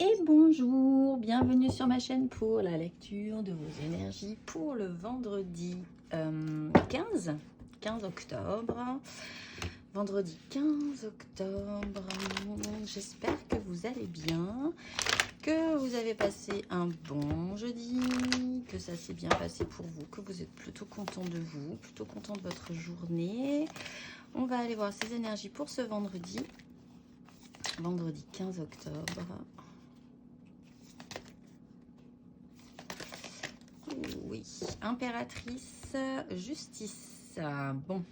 Et bonjour, bienvenue sur ma chaîne pour la lecture de vos énergies pour le vendredi 15 octobre. Vendredi 15 octobre, j'espère que vous allez bien, que vous avez passé un bon jeudi, que ça s'est bien passé pour vous, que vous êtes plutôt content de vous, plutôt content de votre journée. On va aller voir ces énergies pour ce vendredi 15 octobre. Oui, impératrice, justice. Bon,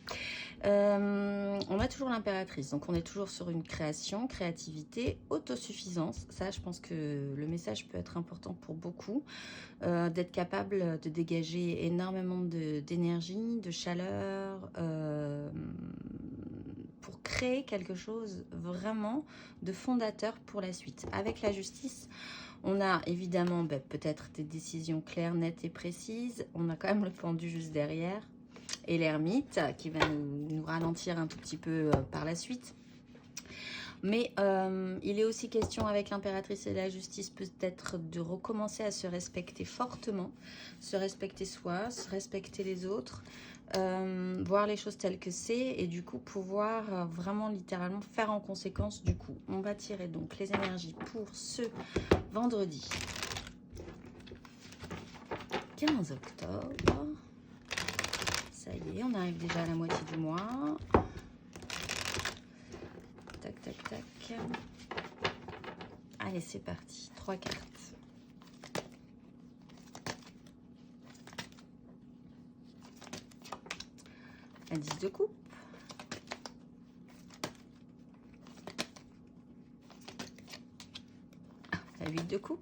on a toujours l'impératrice, donc on est toujours sur une création, créativité, autosuffisance. Ça, je pense que le message peut être important pour beaucoup, d'être capable de dégager énormément d'énergie, de chaleur, pour créer quelque chose vraiment de fondateur pour la suite. Avec la justice, on a évidemment peut-être des décisions claires, nettes et précises. On a quand même le pendu juste derrière. Et l'ermite qui va nous ralentir un tout petit peu par la suite. Mais il est aussi question avec l'impératrice et la justice peut-être de recommencer à se respecter fortement. Se respecter soi, se respecter les autres. Voir les choses telles que c'est et du coup pouvoir vraiment littéralement faire en conséquence du coup. On va tirer donc les énergies pour ce vendredi 15 octobre. Ça y est, on arrive déjà à la moitié du mois. Tac, tac, tac. Allez, c'est parti. 3 cartes. La 10 de coupe. La 8 de coupe.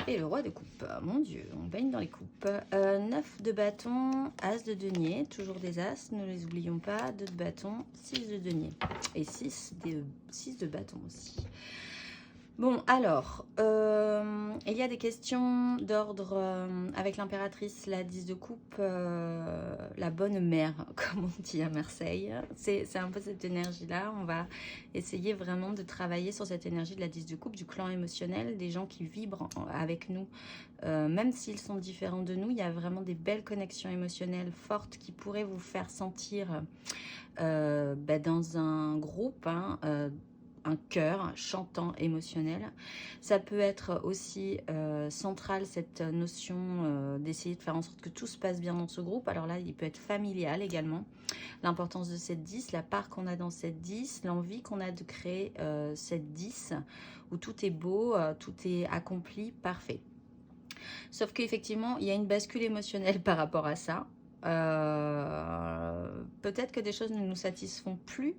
Et le roi de coupe. Mon Dieu, on baigne dans les coupes. 9 de bâton, as de denier. Toujours des as, ne les oublions pas. 2 de bâton, 6 de denier. Et 6 de bâton aussi. Bon, alors, il y a des questions d'ordre avec l'impératrice, la 10 de coupe, la bonne mère, comme on dit à Marseille. C'est un peu cette énergie-là. On va essayer vraiment de travailler sur cette énergie de la 10 de coupe, du clan émotionnel, des gens qui vibrent avec nous. Même s'ils sont différents de nous, il y a vraiment des belles connexions émotionnelles fortes qui pourraient vous faire sentir dans un groupe, un cœur chantant émotionnel. Ça peut être aussi central, cette notion d'essayer de faire en sorte que tout se passe bien dans ce groupe. Alors là, il peut être familial également. L'importance de cette 10, la part qu'on a dans cette 10, l'envie qu'on a de créer cette 10, où tout est beau, tout est accompli, parfait. Sauf qu'effectivement, il y a une bascule émotionnelle par rapport à ça. Peut-être que des choses ne nous satisfont plus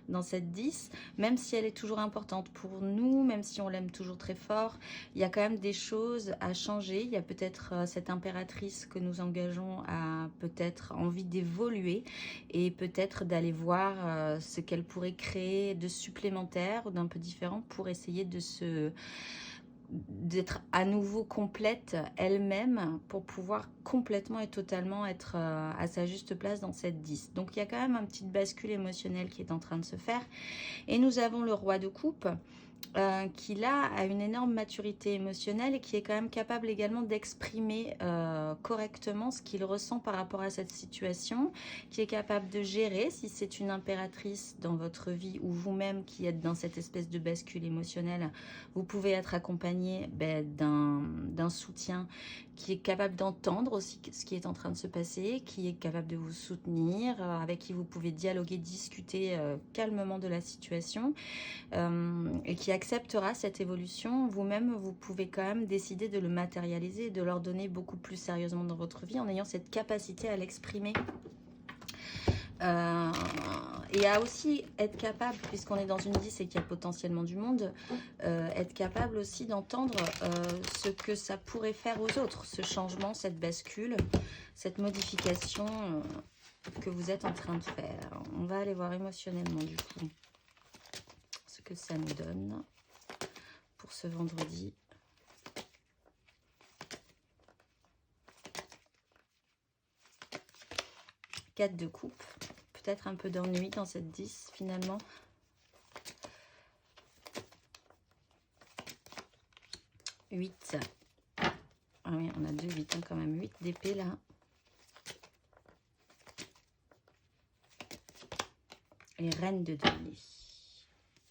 dans cette 10, même si elle est toujours importante pour nous, même si on l'aime toujours très fort, il y a quand même des choses à changer. Il y a peut-être cette impératrice que nous engageons à peut-être envie d'évoluer et peut-être d'aller voir ce qu'elle pourrait créer de supplémentaire ou d'un peu différent pour essayer d'être à nouveau complète elle-même pour pouvoir complètement et totalement être à sa juste place dans cette 10. Donc il y a quand même un petit bascule émotionnel qui est en train de se faire. Et nous avons le roi de coupe qui là a une énorme maturité émotionnelle et qui est quand même capable également d'exprimer correctement ce qu'il ressent par rapport à cette situation, qui est capable de gérer si c'est une impératrice dans votre vie ou vous-même qui êtes dans cette espèce de bascule émotionnelle, vous pouvez être accompagné d'un soutien qui est capable d'entendre aussi ce qui est en train de se passer, qui est capable de vous soutenir, avec qui vous pouvez dialoguer, discuter calmement de la situation et qui acceptera cette évolution. Vous-même, vous pouvez quand même décider de le matérialiser et de leur donner beaucoup plus sérieusement dans votre vie en ayant cette capacité à l'exprimer. Et à aussi être capable, puisqu'on est dans une 10 et qu'il y a potentiellement du monde, être capable aussi d'entendre ce que ça pourrait faire aux autres, ce changement, cette bascule, cette modification que vous êtes en train de faire. On va aller voir émotionnellement du coup ce que ça nous donne pour ce vendredi. 4 de coupe. Peut-être un peu d'ennui dans cette 10 finalement. « 8 ». Ah oui, on a 2 8 hein, quand même. 8 d'épée là. Les reines de denier.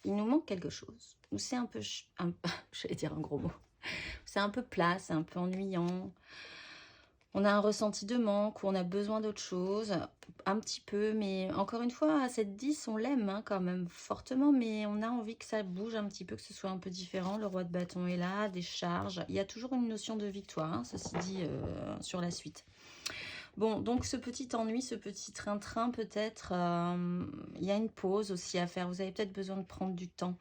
Il nous manque quelque chose. Ou c'est un peu... j'allais dire un gros mot. C'est un peu plat, c'est un peu ennuyant. On a un ressenti de manque, ou on a besoin d'autre chose. Un petit peu, mais encore une fois, à cette 10, on l'aime hein, quand même fortement. Mais on a envie que ça bouge un petit peu, que ce soit un peu différent. Le roi de bâton est là, des charges. Il y a toujours une notion de victoire, hein, ceci dit, sur la suite. Bon, donc ce petit ennui, ce petit train-train peut-être, il y a une pause aussi à faire. Vous avez peut-être besoin de prendre du temps.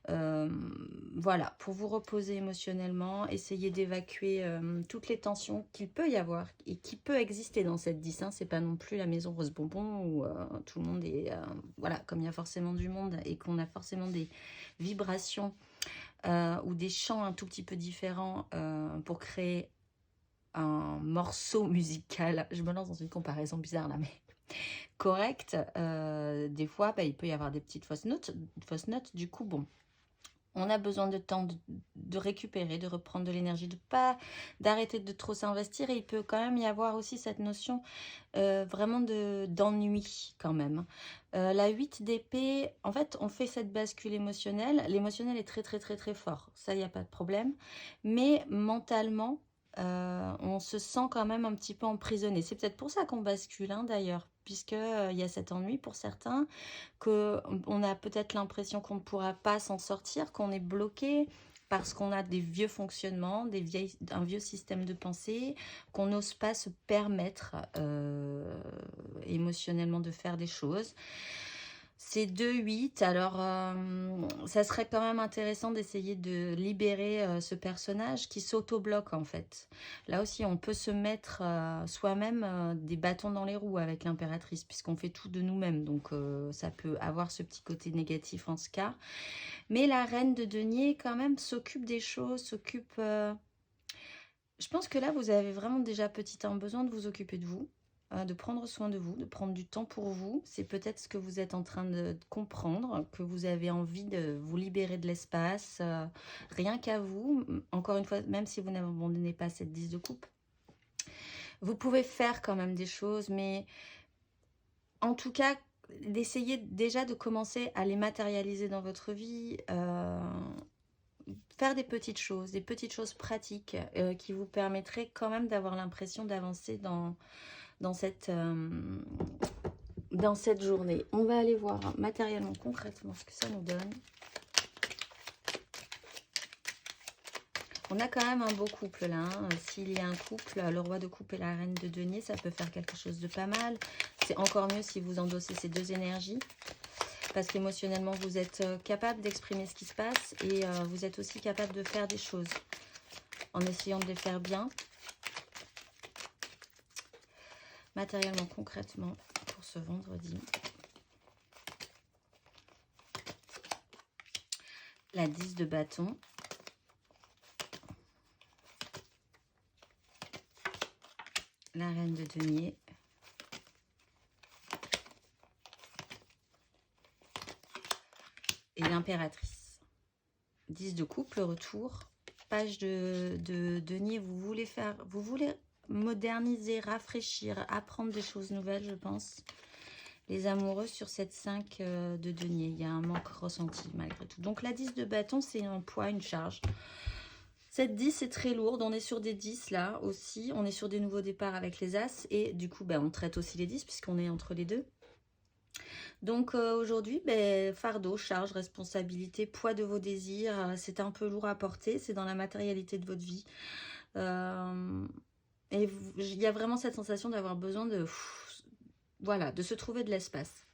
Voilà, pour vous reposer émotionnellement, essayer d'évacuer toutes les tensions qu'il peut y avoir et qui peut exister dans cette 10. Hein. C'est pas non plus la maison rose bonbon où tout le monde est... voilà, comme il y a forcément du monde et qu'on a forcément des vibrations ou des chants un tout petit peu différents pour créer un morceau musical, je me lance dans une comparaison bizarre là, mais correct, des fois, il peut y avoir des petites fausses notes, du coup, bon, on a besoin de temps de récupérer, de reprendre de l'énergie, d'arrêter de trop s'investir, et il peut quand même y avoir aussi cette notion vraiment d'ennui quand même. La 8 d'épée, en fait, on fait cette bascule émotionnelle, l'émotionnel est très très très très fort, ça, il n'y a pas de problème, mais mentalement, on se sent quand même un petit peu emprisonné. C'est peut-être pour ça qu'on bascule, hein, d'ailleurs, puisqu'il y a cet ennui pour certains, qu'on a peut-être l'impression qu'on ne pourra pas s'en sortir, qu'on est bloqué parce qu'on a des vieux fonctionnements, un vieux système de pensée, qu'on n'ose pas se permettre émotionnellement de faire des choses. C'est 2-8, alors ça serait quand même intéressant d'essayer de libérer ce personnage qui s'auto-bloque en fait. Là aussi, on peut se mettre soi-même des bâtons dans les roues avec l'impératrice, puisqu'on fait tout de nous-mêmes, donc ça peut avoir ce petit côté négatif en ce cas. Mais la reine de denier quand même s'occupe des choses, s'occupe... Je pense que là, vous avez vraiment déjà petit un besoin de vous occuper de vous, de prendre soin de vous, de prendre du temps pour vous. C'est peut-être ce que vous êtes en train de comprendre, que vous avez envie de vous libérer de l'espace, rien qu'à vous. Encore une fois, même si vous n'abandonnez pas cette 10 de coupe, vous pouvez faire quand même des choses, mais en tout cas, d'essayer déjà de commencer à les matérialiser dans votre vie, faire des petites choses pratiques qui vous permettraient quand même d'avoir l'impression d'avancer dans cette journée. On va aller voir matériellement, concrètement, ce que ça nous donne. On a quand même un beau couple là. Hein. S'il y a un couple, le roi de coupe et la reine de denier, ça peut faire quelque chose de pas mal. C'est encore mieux si vous endossez ces deux énergies. Parce qu'émotionnellement, vous êtes capable d'exprimer ce qui se passe et vous êtes aussi capable de faire des choses en essayant de les faire bien. Matériellement, concrètement, pour ce vendredi. La 10 de bâton. La reine de denier. Et l'impératrice. 10 de coupe, le retour. Page de denier, vous voulez moderniser, rafraîchir, apprendre des choses nouvelles, je pense. Les amoureux sur cette 5 de denier, il y a un manque ressenti malgré tout. Donc la 10 de bâton, c'est un poids, une charge. Cette 10 est très lourde, on est sur des 10 là aussi, on est sur des nouveaux départs avec les As. Et du coup, on traite aussi les 10 puisqu'on est entre les deux. Donc aujourd'hui, fardeau, charge, responsabilité, poids de vos désirs, c'est un peu lourd à porter, c'est dans la matérialité de votre vie. Et il y a vraiment cette sensation d'avoir besoin de, voilà, de se trouver de l'espace.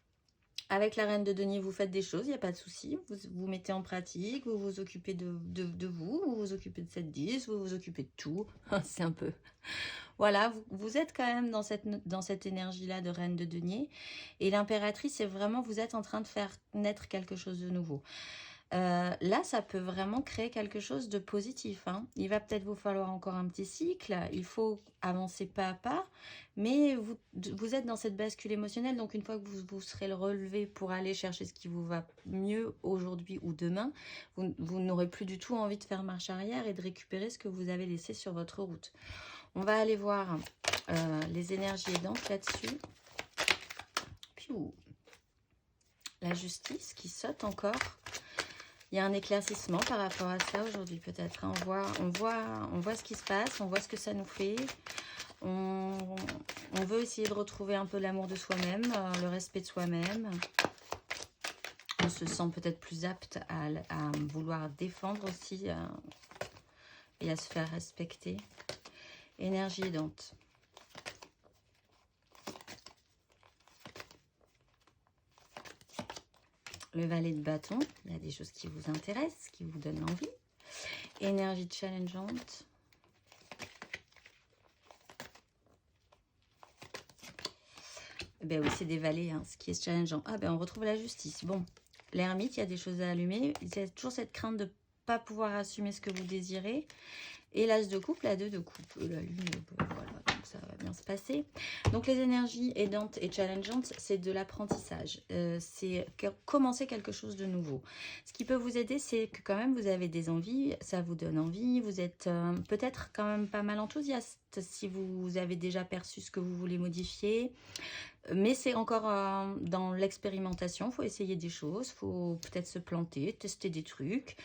Avec la reine de denier, vous faites des choses, il n'y a pas de souci. Vous mettez en pratique, vous vous occupez de vous vous occupez de cette 10, vous vous occupez de tout. C'est un peu... Voilà, vous êtes quand même dans cette énergie-là de reine de denier. Et l'impératrice, c'est vraiment, vous êtes en train de faire naître quelque chose de nouveau. Là, ça peut vraiment créer quelque chose de positif, hein. Il va peut-être vous falloir encore un petit cycle. Il faut avancer pas à pas. Mais vous êtes dans cette bascule émotionnelle. Donc, une fois que vous serez relevé pour aller chercher ce qui vous va mieux aujourd'hui ou demain, vous n'aurez plus du tout envie de faire marche arrière et de récupérer ce que vous avez laissé sur votre route. On va aller voir les énergies aidantes là-dessus. Piou. La justice qui saute encore. Il y a un éclaircissement par rapport à ça aujourd'hui peut-être. Hein. On voit ce qui se passe, on voit ce que ça nous fait. On veut essayer de retrouver un peu l'amour de soi-même, le respect de soi-même. On se sent peut-être plus apte à vouloir défendre aussi et à se faire respecter. Énergie aidante. Le valet de bâton, il y a des choses qui vous intéressent, qui vous donnent envie. Énergie challengeante. Ben oui, c'est des valets, hein, ce qui est challengeant. Ah ben on retrouve la justice. Bon, l'ermite, il y a des choses à allumer. Il y a toujours cette crainte de ne pas pouvoir assumer ce que vous désirez. Et l'as de coupe, la 2 de coupe. La lune, voilà, donc ça va bien se passer. Donc les énergies aidantes et challengeantes, c'est de l'apprentissage. C'est commencer quelque chose de nouveau. Ce qui peut vous aider, c'est que quand même vous avez des envies, ça vous donne envie. Vous êtes peut-être quand même pas mal enthousiaste si vous avez déjà perçu ce que vous voulez modifier. Mais c'est encore dans l'expérimentation. Il faut essayer des choses, il faut peut-être se planter, tester des trucs.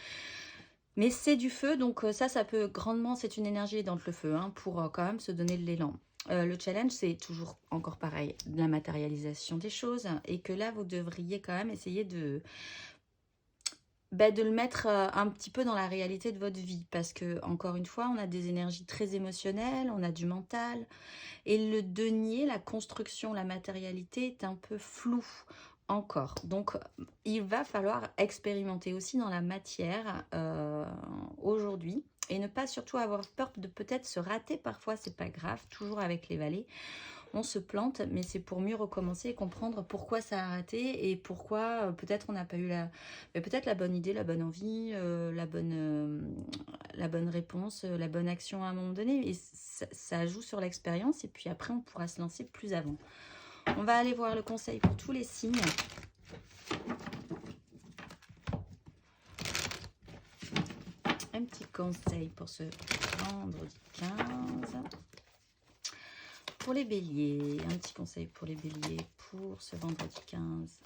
Mais c'est du feu, donc ça peut grandement, c'est une énergie dans le feu, hein, pour quand même se donner de l'élan. Le challenge, c'est toujours encore pareil, de la matérialisation des choses. Et que là, vous devriez quand même essayer de le mettre un petit peu dans la réalité de votre vie. Parce que, encore une fois, on a des énergies très émotionnelles, on a du mental. Et le denier, la construction, la matérialité est un peu flou encore. Donc, il va falloir expérimenter aussi dans la matière aujourd'hui et ne pas surtout avoir peur de peut-être se rater. Parfois, c'est pas grave, toujours avec les valets. On se plante, mais c'est pour mieux recommencer et comprendre pourquoi ça a raté et pourquoi peut-être on n'a pas eu peut-être la bonne idée, la bonne envie, la bonne réponse, la bonne action à un moment donné. Et ça joue sur l'expérience et puis après, on pourra se lancer plus avant. On va aller voir le conseil pour tous les signes. Un petit conseil pour ce vendredi 15. Pour les béliers, un petit conseil pour les béliers pour ce vendredi 15.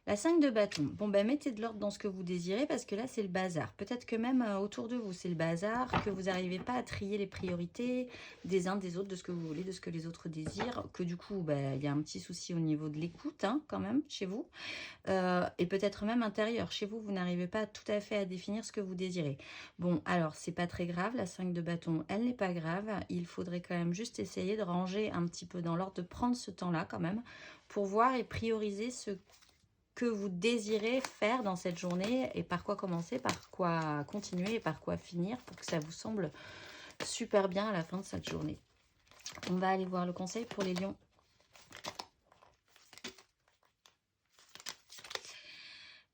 La 5 de bâton. Bon, ben mettez de l'ordre dans ce que vous désirez parce que là, c'est le bazar. Peut-être que même autour de vous, c'est le bazar, que vous n'arrivez pas à trier les priorités des uns, des autres, de ce que vous voulez, de ce que les autres désirent. Que du coup, il y a un petit souci au niveau de l'écoute, hein, quand même, chez vous. Et peut-être même intérieur. Chez vous, vous n'arrivez pas tout à fait à définir ce que vous désirez. Bon, alors, c'est pas très grave. La 5 de bâton, elle n'est pas grave. Il faudrait quand même juste essayer de ranger un petit peu dans l'ordre, de prendre ce temps-là quand même pour voir et prioriser ce que vous désirez faire dans cette journée et par quoi commencer, par quoi continuer et par quoi finir pour que ça vous semble super bien à la fin de cette journée. On va aller voir le conseil pour les lions.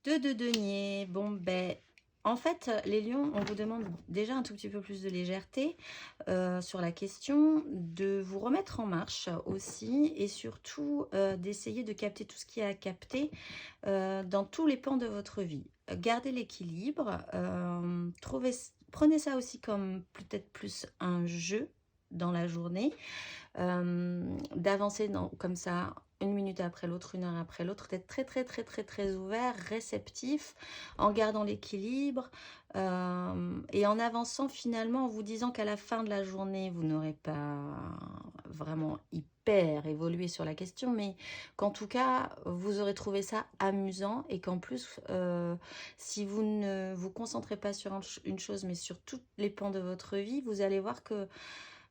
Deux de denier. Bon, ben, en fait, les lions, on vous demande déjà un tout petit peu plus de légèreté sur la question, de vous remettre en marche aussi et surtout d'essayer de capter tout ce qu'il y a à capter dans tous les pans de votre vie. Gardez l'équilibre, prenez ça aussi comme peut-être plus un jeu dans la journée, d'avancer comme ça, une minute après l'autre, une heure après l'autre, d'être très très très très très ouvert, réceptif, en gardant l'équilibre et en avançant finalement en vous disant qu'à la fin de la journée, vous n'aurez pas vraiment hyper évolué sur la question, mais qu'en tout cas, vous aurez trouvé ça amusant et qu'en plus, si vous ne vous concentrez pas sur une chose, mais sur tous les pans de votre vie, vous allez voir que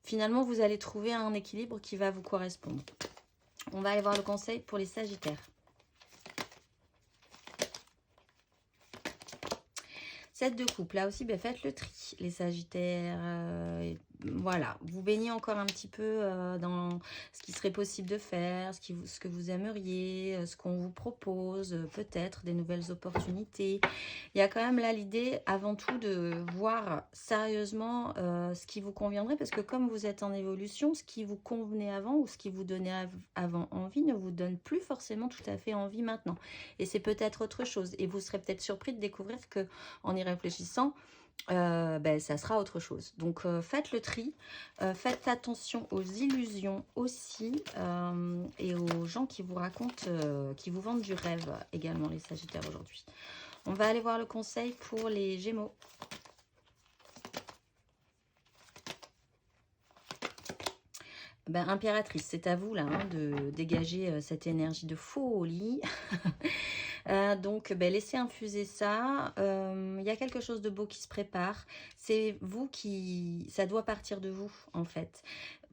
finalement, vous allez trouver un équilibre qui va vous correspondre. On va aller voir le conseil pour les sagittaires. 7 de coupe. Là aussi, faites le tri. Les sagittaires, voilà, vous baignez encore un petit peu dans ce qui serait possible de faire, ce que vous aimeriez, ce qu'on vous propose, peut-être des nouvelles opportunités. Il y a quand même là l'idée avant tout de voir sérieusement ce qui vous conviendrait, parce que comme vous êtes en évolution, ce qui vous convenait avant ou ce qui vous donnait avant envie ne vous donne plus forcément tout à fait envie maintenant. Et c'est peut-être autre chose. Et vous serez peut-être surpris de découvrir que en y réfléchissant, ça sera autre chose. Donc faites le tri, faites attention aux illusions aussi et aux gens qui vous racontent, qui vous vendent du rêve également, les Sagittaires aujourd'hui. On va aller voir le conseil pour les Gémeaux. Impératrice, c'est à vous là de dégager cette énergie de folie. Donc, laissez infuser ça. Il y a quelque chose de beau qui se prépare. C'est vous qui... Ça doit partir de vous, en fait.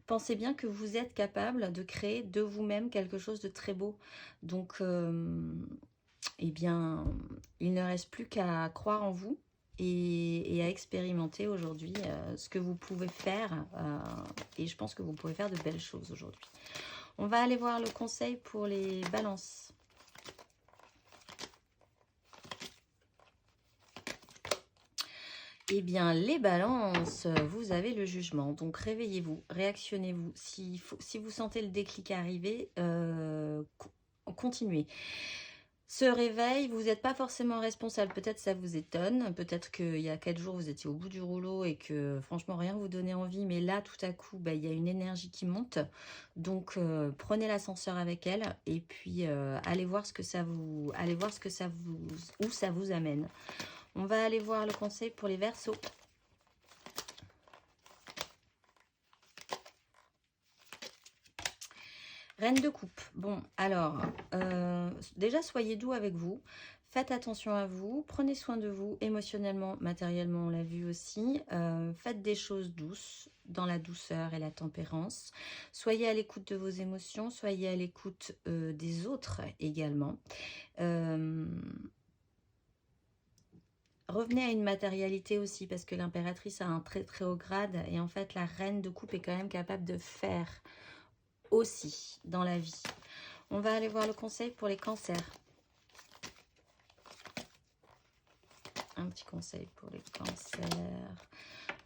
Pensez bien que vous êtes capable de créer de vous-même quelque chose de très beau. Donc, eh bien, il ne reste plus qu'à croire en vous et à expérimenter aujourd'hui ce que vous pouvez faire. Et je pense que vous pouvez faire de belles choses aujourd'hui. On va aller voir le conseil pour les balances. Eh bien, les balances, vous avez le jugement. Donc, réveillez-vous, réactionnez-vous. Si vous sentez le déclic arriver, continuez. Ce réveil, vous n'êtes pas forcément responsable. Peut-être ça vous étonne. Peut-être qu'il y a 4 jours, vous étiez au bout du rouleau et que franchement, rien ne vous donnait envie. Mais là, tout à coup, il y a une énergie qui monte. Donc, prenez l'ascenseur avec elle et puis allez voir ce que ça vous, où ça vous amène. On va aller voir le conseil pour les Verseaux. Reine de coupe. Bon, alors, déjà, soyez doux avec vous. Faites attention à vous. Prenez soin de vous émotionnellement, matériellement, on l'a vu aussi. Faites des choses douces, dans la douceur et la tempérance. Soyez à l'écoute de vos émotions. Soyez à l'écoute des autres également. Revenez à une matérialité aussi, parce que l'impératrice a un très très haut grade. Et en fait, la reine de coupe est quand même capable de faire aussi dans la vie. On va aller voir le conseil pour les cancers. Un petit conseil pour les cancers.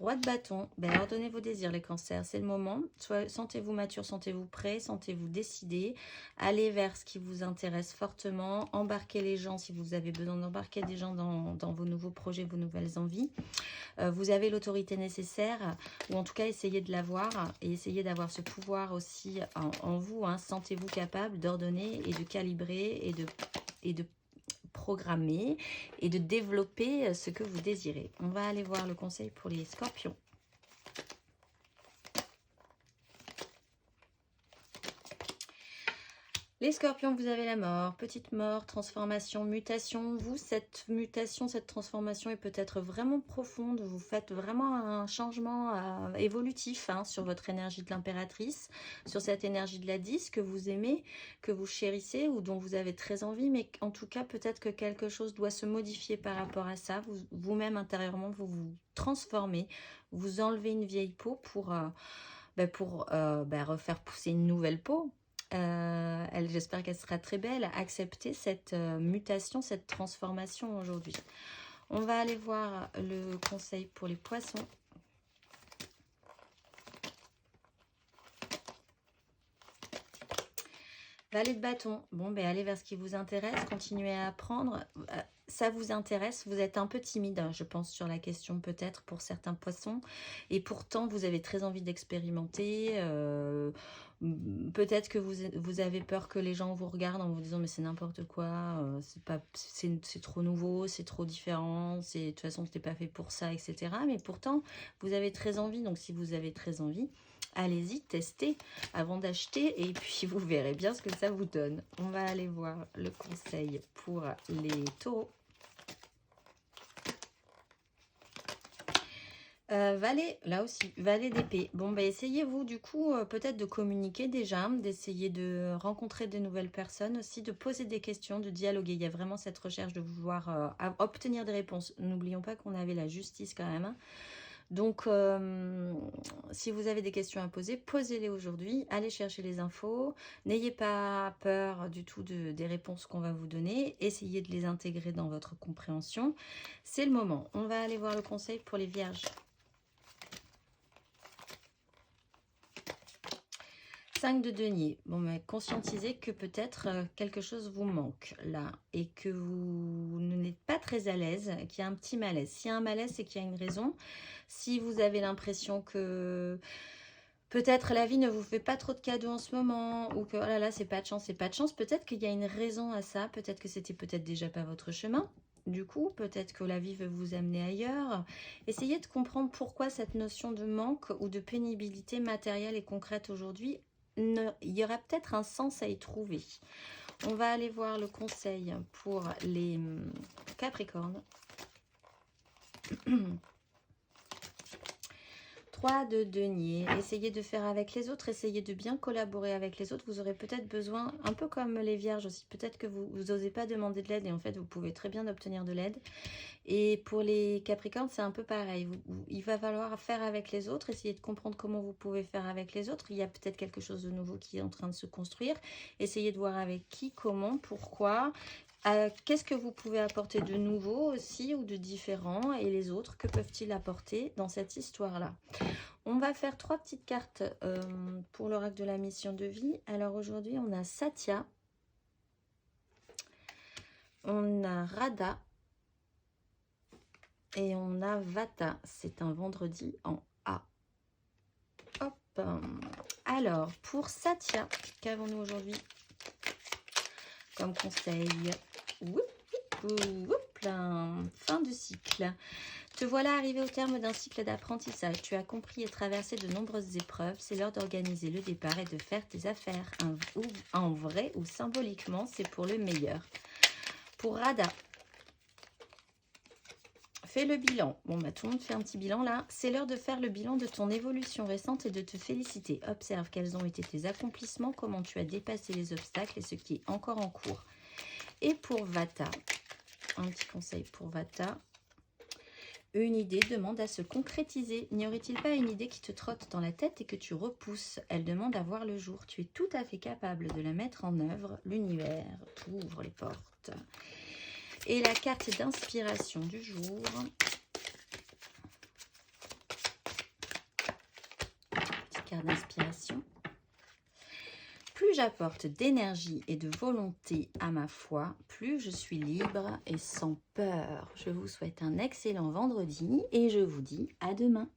Roi de bâton, ordonnez vos désirs les cancers, c'est le moment. Sentez-vous mature, sentez-vous prêt, sentez-vous décidé. Allez vers ce qui vous intéresse fortement. Embarquez les gens si vous avez besoin d'embarquer des gens dans vos nouveaux projets, vos nouvelles envies. Vous avez l'autorité nécessaire, ou en tout cas essayez de l'avoir et essayez d'avoir ce pouvoir aussi en vous. Sentez-vous capable d'ordonner et de calibrer et de programmer et de développer ce que vous désirez. On va aller voir le conseil pour les scorpions. Les scorpions, vous avez la mort, petite mort, transformation, mutation. Vous, cette mutation, cette transformation est peut-être vraiment profonde. Vous faites vraiment un changement évolutif sur votre énergie de l'impératrice, sur cette énergie de la 10 que vous aimez, que vous chérissez ou dont vous avez très envie. Mais en tout cas, peut-être que quelque chose doit se modifier par rapport à ça. Vous-même, intérieurement, vous vous transformez. Vous enlevez une vieille peau pour refaire pousser une nouvelle peau. J'espère qu'elle sera très belle. Accepter cette mutation, cette transformation aujourd'hui. On va aller voir le conseil pour les poissons. Valet de bâton. Bon, allez vers ce qui vous intéresse. Continuez à apprendre. Ça vous intéresse. Vous êtes un peu timide, je pense, sur la question peut-être pour certains poissons. Et pourtant, vous avez très envie d'expérimenter. Peut-être que vous avez peur que les gens vous regardent en vous disant mais c'est n'importe quoi, c'est trop nouveau, c'est trop différent, de toute façon c'était pas fait pour ça, etc. Mais pourtant vous avez très envie, donc si vous avez très envie, allez-y, testez avant d'acheter et puis vous verrez bien ce que ça vous donne. On va aller voir le conseil pour les taureaux. Valet, là aussi, valet d'épée. Bon, essayez-vous du coup peut-être de communiquer déjà, d'essayer de rencontrer de nouvelles personnes aussi, de poser des questions, de dialoguer. Il y a vraiment cette recherche de vouloir obtenir des réponses. N'oublions pas qu'on avait la justice quand même. Donc, si vous avez des questions à poser, posez-les aujourd'hui. Allez chercher les infos. N'ayez pas peur du tout des réponses qu'on va vous donner. Essayez de les intégrer dans votre compréhension. C'est le moment. On va aller voir le conseil pour les vierges. 5 de denier. Bon, mais conscientisez que peut-être quelque chose vous manque là et que vous n'êtes pas très à l'aise, qu'il y a un petit malaise. S'il y a un malaise, c'est qu'il y a une raison. Si vous avez l'impression que peut-être la vie ne vous fait pas trop de cadeaux en ce moment ou que oh là là, c'est pas de chance, c'est pas de chance, peut-être qu'il y a une raison à ça. Peut-être que c'était peut-être déjà pas votre chemin. Du coup, peut-être que la vie veut vous amener ailleurs. Essayez de comprendre pourquoi cette notion de manque ou de pénibilité matérielle et concrète aujourd'hui. Il y aura peut-être un sens à y trouver. On va aller voir le conseil pour les Capricornes. 3 de denier. Essayez de faire avec les autres, essayez de bien collaborer avec les autres. Vous aurez peut-être besoin, un peu comme les vierges aussi, peut-être que vous n'osez pas demander de l'aide et en fait vous pouvez très bien obtenir de l'aide. Et pour les Capricornes, c'est un peu pareil. Il va falloir faire avec les autres, essayer de comprendre comment vous pouvez faire avec les autres. Il y a peut-être quelque chose de nouveau qui est en train de se construire. Essayez de voir avec qui, comment, pourquoi. Qu'est-ce que vous pouvez apporter de nouveau aussi ou de différent et les autres, que peuvent-ils apporter dans cette histoire-là? On va faire 3 petites cartes pour l'oracle de la mission de vie. Alors aujourd'hui, on a Satya, on a Radha et on a Vata. C'est un vendredi en A. Hop. Alors, pour Satya, qu'avons-nous aujourd'hui comme conseil? Fin de cycle. Te voilà arrivé au terme d'un cycle d'apprentissage. Tu as compris et traversé de nombreuses épreuves. C'est l'heure d'organiser le départ et de faire tes affaires. En vrai ou symboliquement, c'est pour le meilleur. Pour Radha, fais le bilan. Bon, bah, tout le monde fait un petit bilan là. C'est l'heure de faire le bilan de ton évolution récente et de te féliciter. Observe quels ont été tes accomplissements, comment tu as dépassé les obstacles et ce qui est encore en cours. Et pour Vata, un petit conseil pour Vata. Une idée demande à se concrétiser. N'y aurait-il pas une idée qui te trotte dans la tête et que tu repousses? Elle demande à voir le jour. Tu es tout à fait capable de la mettre en œuvre. L'univers t'ouvre les portes. Et la carte d'inspiration du jour. Petite carte d'inspiration. Plus j'apporte d'énergie et de volonté à ma foi, plus je suis libre et sans peur. Je vous souhaite un excellent vendredi et je vous dis à demain.